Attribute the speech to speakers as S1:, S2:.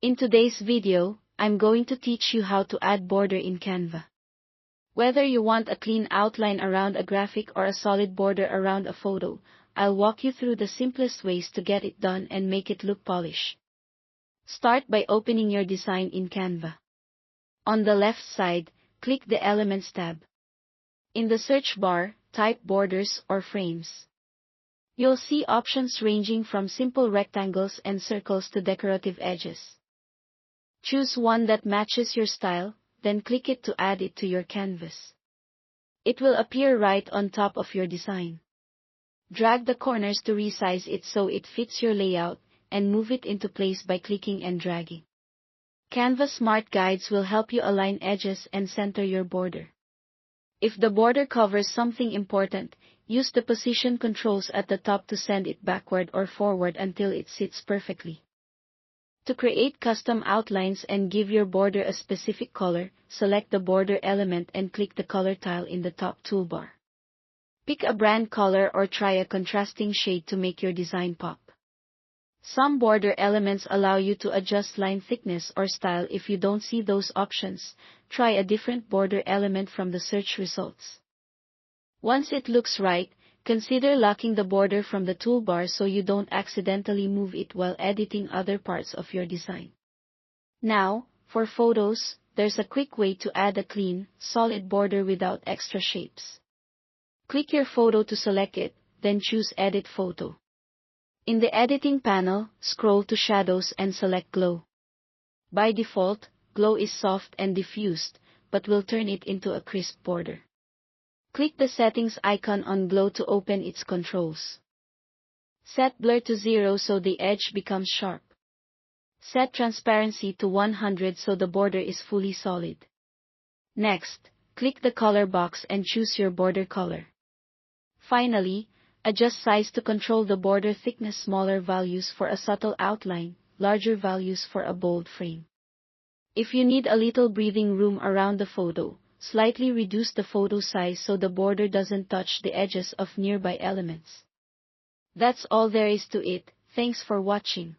S1: In today's video, I'm going to teach you how to add border in Canva. Whether you want a clean outline around a graphic or a solid border around a photo, I'll walk you through the simplest ways to get it done and make it look polished. Start by opening your design in Canva. On the left side, click the Elements tab. In the search bar, type borders or frames. You'll see options ranging from simple rectangles and circles to decorative edges. Choose one that matches your style, then click it to add it to your canvas. It will appear right on top of your design. Drag the corners to resize it so it fits your layout, and move it into place by clicking and dragging. Canva Smart Guides will help you align edges and center your border. If the border covers something important, use the position controls at the top to send it backward or forward until it sits perfectly. To create custom outlines and give your border a specific color, select the border element and click the color tile in the top toolbar. Pick a brand color or try a contrasting shade to make your design pop. Some border elements allow you to adjust line thickness or style. If you don't see those options, try a different border element from the search results. Once it looks right, consider locking the border from the toolbar so you don't accidentally move it while editing other parts of your design. Now, for photos, there's a quick way to add a clean, solid border without extra shapes. Click your photo to select it, then choose Edit Photo. In the editing panel, scroll to Shadows and select Glow. By default, Glow is soft and diffused, but we'll turn it into a crisp border. Click the settings icon on Glow to open its controls. Set blur to 0 so the edge becomes sharp. Set transparency to 100 so the border is fully solid. Next, click the color box and choose your border color. Finally, adjust size to control the border thickness. Smaller values for a subtle outline, larger values for a bold frame. If you need a little breathing room around the photo, slightly reduce the photo size so the border doesn't touch the edges of nearby elements. That's all there is to it. Thanks for watching.